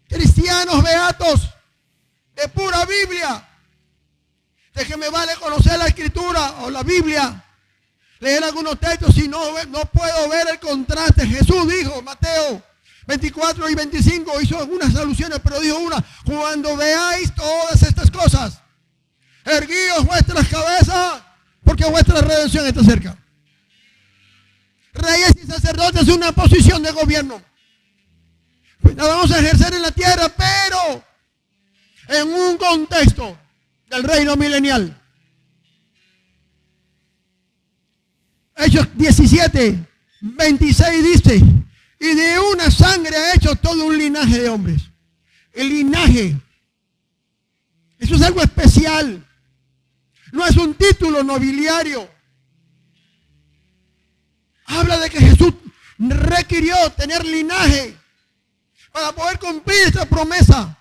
cristianos beatos de pura Biblia. De que me vale conocer la Escritura o la Biblia, leer algunos textos si no puedo ver el contraste. Jesús dijo, Mateo 24 y 25, hizo algunas alusiones, pero dijo una: cuando veáis todas estas cosas, erguíos vuestras cabezas, porque vuestra redención está cerca. Reyes y sacerdotes es una posición de gobierno. La vamos a ejercer en la tierra, pero en un contexto del reino milenial. Hechos 17, 26 dice, y de una sangre ha hecho todo un linaje de hombres. El linaje, eso es algo especial. No es un título nobiliario. Habla de que Jesús requirió tener linaje para poder cumplir esta promesa.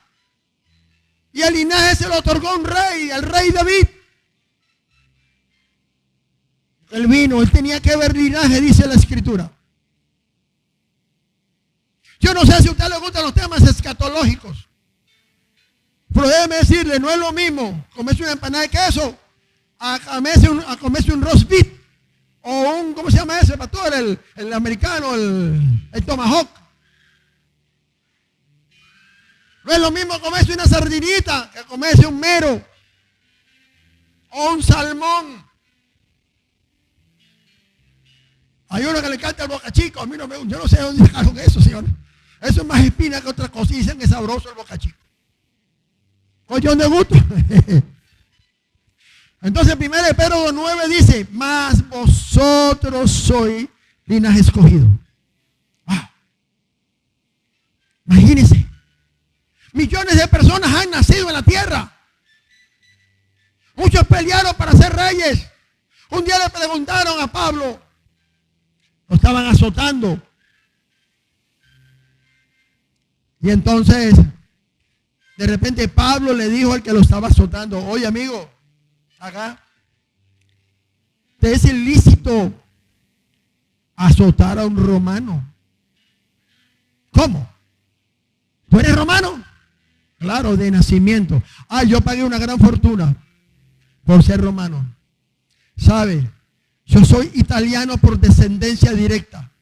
Y el linaje se lo otorgó un rey, el rey David. Él vino, él tenía que ver linaje, dice la Escritura. Yo no sé si a usted le gustan los temas escatológicos, pero déjeme decirle, no es lo mismo comerse una empanada de queso a comerse un roast beef o un, ¿cómo se llama ese pastor? El americano, el tomahawk. No es lo mismo comerse una sardinita que comerse un mero o un salmón. Hay uno que le encanta el Boca Chico. A mí no me gusta. Yo no sé dónde sacaron eso, señor. Eso es más espina que otra cosa. Y dicen que es sabroso el Boca Chico. Oye, ¿dónde gusto? Entonces, 1 Pedro 9 dice, mas vosotros sois linaje escogido. Wow. Imagínense. Millones de personas han nacido en la tierra. Muchos pelearon para ser reyes. Un día le preguntaron a Pablo, lo estaban azotando. Y entonces, de repente Pablo le dijo al que lo estaba azotando, oye amigo, acá, ¿te es ilícito azotar a un romano? ¿Cómo? ¿Tú eres romano? Claro, de nacimiento. Ah, yo pagué una gran fortuna por ser romano. ¿Sabe? Yo soy italiano por descendencia directa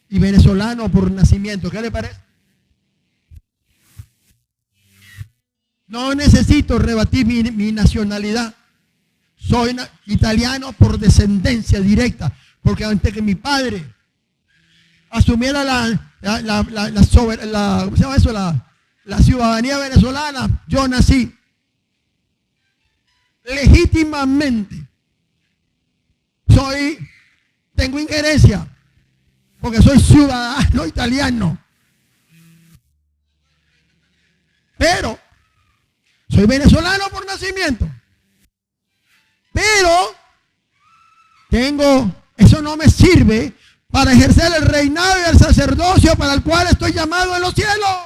y venezolano por nacimiento. ¿Qué le parece? No necesito rebatir mi nacionalidad. Soy italiano por descendencia directa, porque antes que mi padre asumiera ¿cómo se llama eso? La ciudadanía venezolana, yo nací legítimamente. Tengo injerencia porque soy ciudadano italiano, pero soy venezolano por nacimiento. Pero eso no me sirve para ejercer el reinado y el sacerdocio para el cual estoy llamado en los cielos.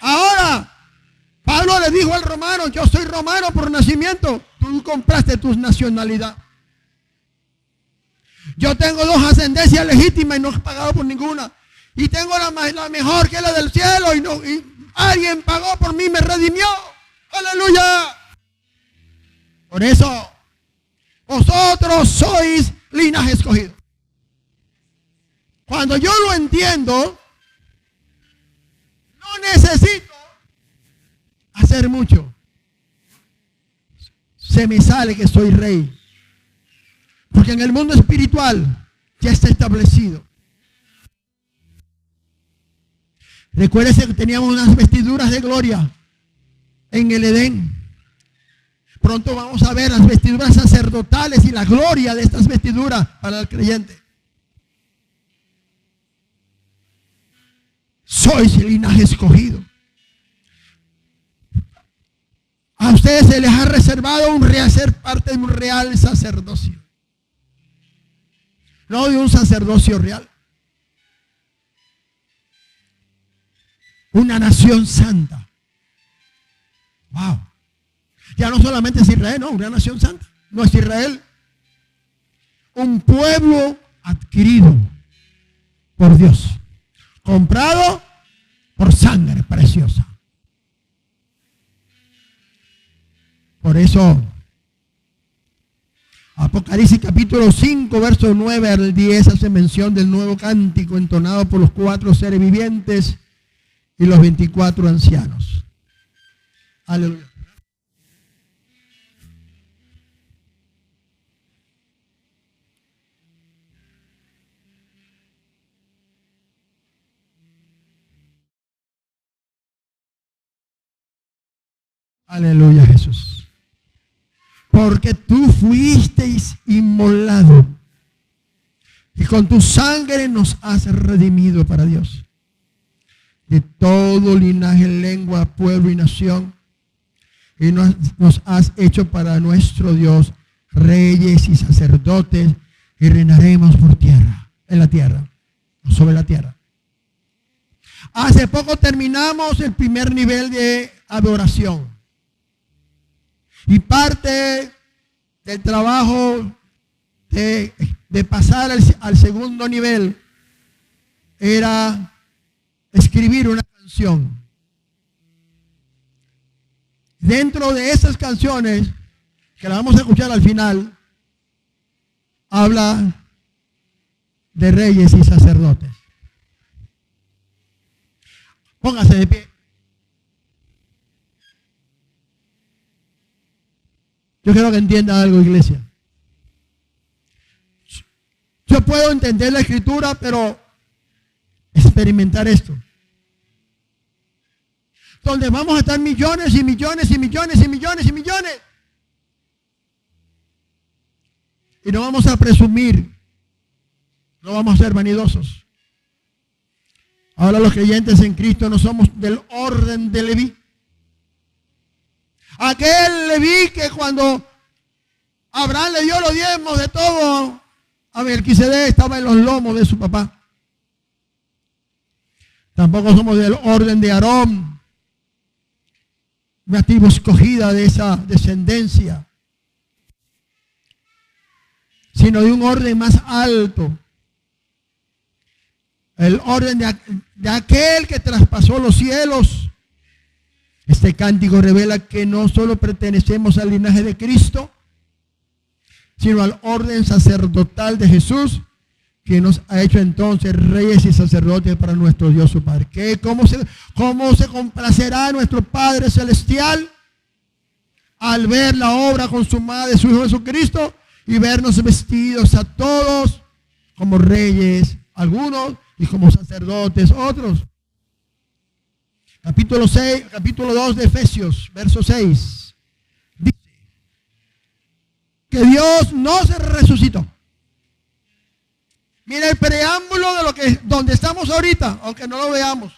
Ahora, Pablo le dijo al romano, yo soy romano por nacimiento, tú compraste tu nacionalidad. Yo tengo 2 ascendencias legítimas y no he pagado por ninguna. Y tengo la mejor, que es la del cielo, y alguien pagó por mí, me redimió. ¡Aleluya! Por eso, vosotros sois linaje escogido. Cuando yo lo entiendo, no necesito hacer mucho. Se me sale que soy rey. Porque en el mundo espiritual ya está establecido. Recuérdense que teníamos unas vestiduras de gloria en el Edén. Pronto vamos a ver las vestiduras sacerdotales y la gloria de estas vestiduras para el creyente. Sois el linaje escogido. A ustedes se les ha reservado ser parte de un real sacerdocio. No de un sacerdocio real. Una nación santa. Wow. Ya no solamente es Israel, no, una nación santa. No es Israel. Un pueblo adquirido por Dios. Comprado por sangre preciosa. Por eso, Apocalipsis capítulo 5, verso 9 al 10 hace mención del nuevo cántico entonado por los 4 seres vivientes y los 24 ancianos. Aleluya. Aleluya, Jesús. Porque tú fuisteis inmolado Y con tu sangre nos has redimido para Dios. De todo linaje, lengua, pueblo y nación. Y nos has hecho para nuestro Dios reyes y sacerdotes, y reinaremos por tierra, en la tierra, sobre la tierra. Hace poco terminamos el primer nivel de adoración. Y parte del trabajo de pasar al segundo nivel era escribir una canción. Dentro de esas canciones, que las vamos a escuchar al final, habla de reyes y sacerdotes. Póngase de pie. Yo quiero que entienda algo, iglesia. Yo puedo entender la escritura, pero experimentar esto. Donde vamos a estar millones y millones y millones y millones y millones. Y no vamos a presumir. No vamos a ser vanidosos. Ahora los creyentes en Cristo no somos del orden de Leví. Aquel Leví que cuando Abraham le dio los diezmos de todo a Melquisedec estaba en los lomos de su papá. Tampoco somos del orden de Aarón, una tribu escogida de esa descendencia, sino de un orden más alto. El orden de aquel que traspasó los cielos. Este cántico revela que no solo pertenecemos al linaje de Cristo, sino al orden sacerdotal de Jesús, que nos ha hecho entonces reyes y sacerdotes para nuestro Dios su Padre. ¿Cómo se complacerá nuestro Padre Celestial al ver la obra consumada de su Hijo Jesucristo y vernos vestidos a todos como reyes, algunos, y como sacerdotes, otros? Capítulo 2 de Efesios, verso 6. Dice que Dios no se resucitó. Mira el preámbulo de donde estamos ahorita, aunque no lo veamos.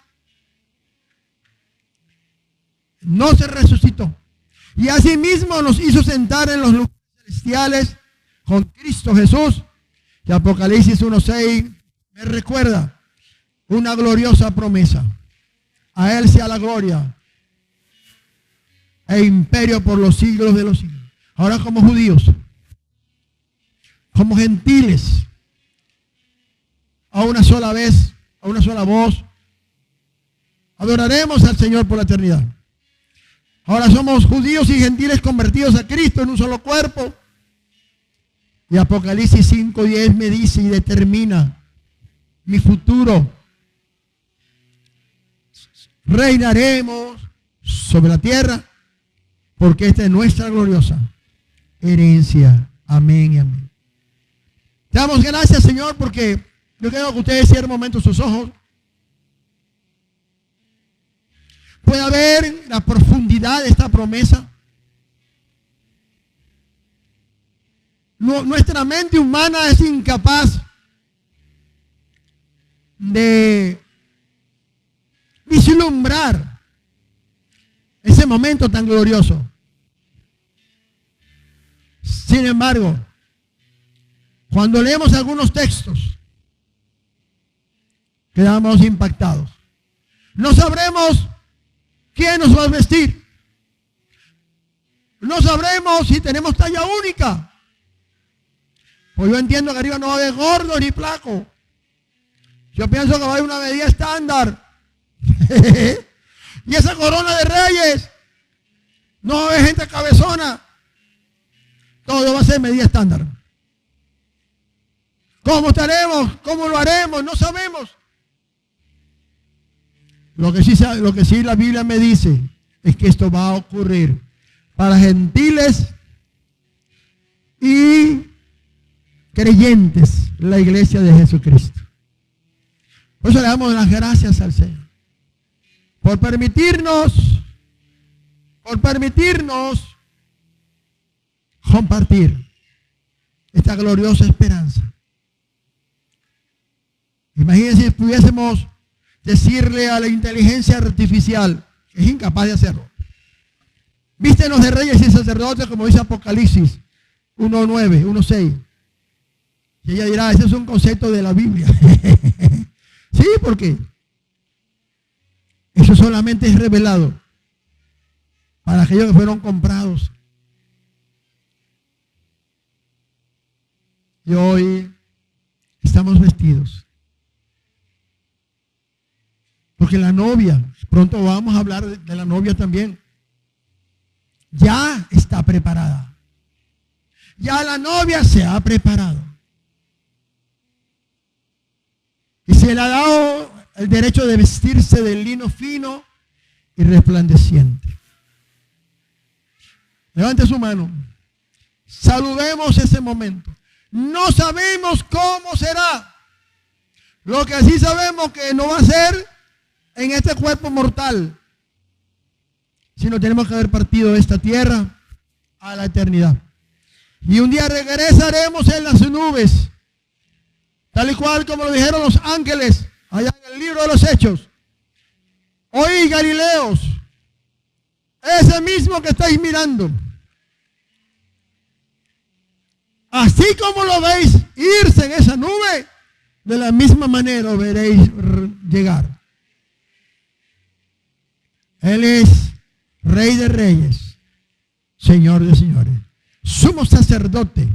No se resucitó. Y asimismo nos hizo sentar en los lugares celestiales con Cristo Jesús. Y Apocalipsis 1:6 me recuerda una gloriosa promesa. A Él sea la gloria e imperio por los siglos de los siglos. Ahora como judíos, como gentiles, a una sola vez, a una sola voz, adoraremos al Señor por la eternidad. Ahora somos judíos y gentiles convertidos a Cristo en un solo cuerpo. Y Apocalipsis 5:10 me dice y determina mi futuro. Reinaremos sobre la tierra, porque esta es nuestra gloriosa herencia. Amén y amén. Te damos gracias, Señor, porque yo quiero que ustedes cierren un momento sus ojos. Puede ver la profundidad de esta promesa. Nuestra mente humana es incapaz de vislumbrar ese momento tan glorioso. Sin embargo, cuando leemos algunos textos, quedamos impactados. No sabremos quién nos va a vestir. No sabremos si tenemos talla única. Pues yo entiendo que arriba no va a haber gordo ni flaco. Yo pienso que va a haber una medida estándar. Y esa corona de reyes, no va a haber gente cabezona. Todo va a ser medida estándar. ¿Cómo estaremos? ¿Cómo lo haremos? No sabemos. Lo que sí la Biblia me dice es que esto va a ocurrir para gentiles y creyentes, la iglesia de Jesucristo. Por eso le damos las gracias al Señor por permitirnos compartir esta gloriosa esperanza Imagínense si pudiésemos decirle a la inteligencia artificial, que es incapaz de hacerlo. Vístenos de reyes y sacerdotes, como dice Apocalipsis 1:9, 1:6. Y ella dirá, ese es un concepto de la Biblia. Sí, porque eso solamente es revelado para aquellos que fueron comprados. Y hoy estamos vestidos. Porque la novia, pronto vamos a hablar de la novia también, ya está preparada. Ya la novia se ha preparado. Y se le ha dado el derecho de vestirse de lino fino y resplandeciente. Levante su mano. Saludemos ese momento. No sabemos cómo será. Lo que sí sabemos que no va a ser en este cuerpo mortal, sino tenemos que haber partido de esta tierra a la eternidad. Y un día regresaremos en las nubes, tal y cual como lo dijeron los ángeles allá en el libro de los Hechos. Oí, Galileos, ese mismo que estáis mirando, así como lo veis irse en esa nube, de la misma manera lo veréis llegar. Él es Rey de Reyes, Señor de Señores, sumo sacerdote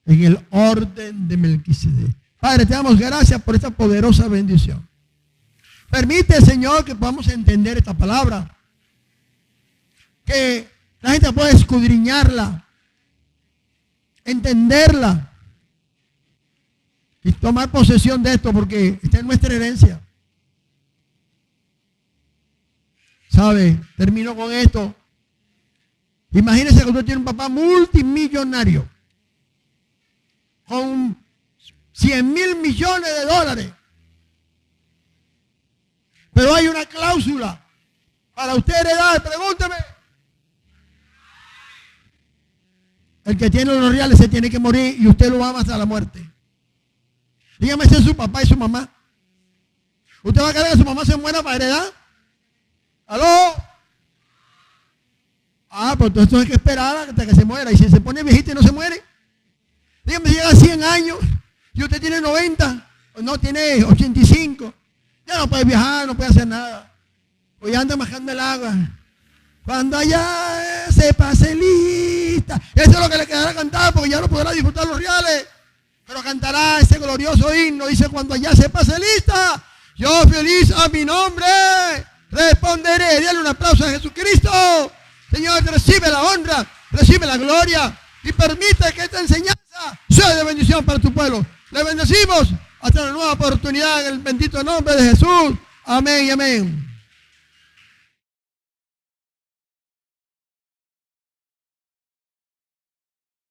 en el orden de Melquisedec. Padre, te damos gracias por esta poderosa bendición. Permite, Señor, que podamos entender esta palabra, que la gente pueda escudriñarla, entenderla y tomar posesión de esto, porque está en nuestra herencia. ¿Sabe? Termino con esto. Imagínese que usted tiene un papá multimillonario con 100,000 millones de dólares. Pero hay una cláusula para usted heredar. Pregúnteme. El que tiene los reales se tiene que morir y usted lo ama hasta la muerte. Dígame si es su papá y su mamá. ¿Usted va a querer que su mamá se muera para heredar? ¿Aló? Pues entonces hay que esperar hasta que se muera. Y si se pone viejito y no se muere, dígame si llega a 100 años y usted tiene 90, o no, tiene 85, ya no puede viajar, no puede hacer nada. Pues ya anda bajando el agua. Cuando allá se pase lista. Eso es lo que le quedará cantar, porque ya no podrá disfrutar los reales. Pero cantará ese glorioso himno. Dice, cuando allá se pase lista, yo feliz a mi nombre responderé. Dale un aplauso a Jesucristo. Señor, recibe la honra, recibe la gloria y permite que esta enseñanza sea de bendición para tu pueblo. Le bendecimos hasta la nueva oportunidad en el bendito nombre de Jesús. Amén y amén.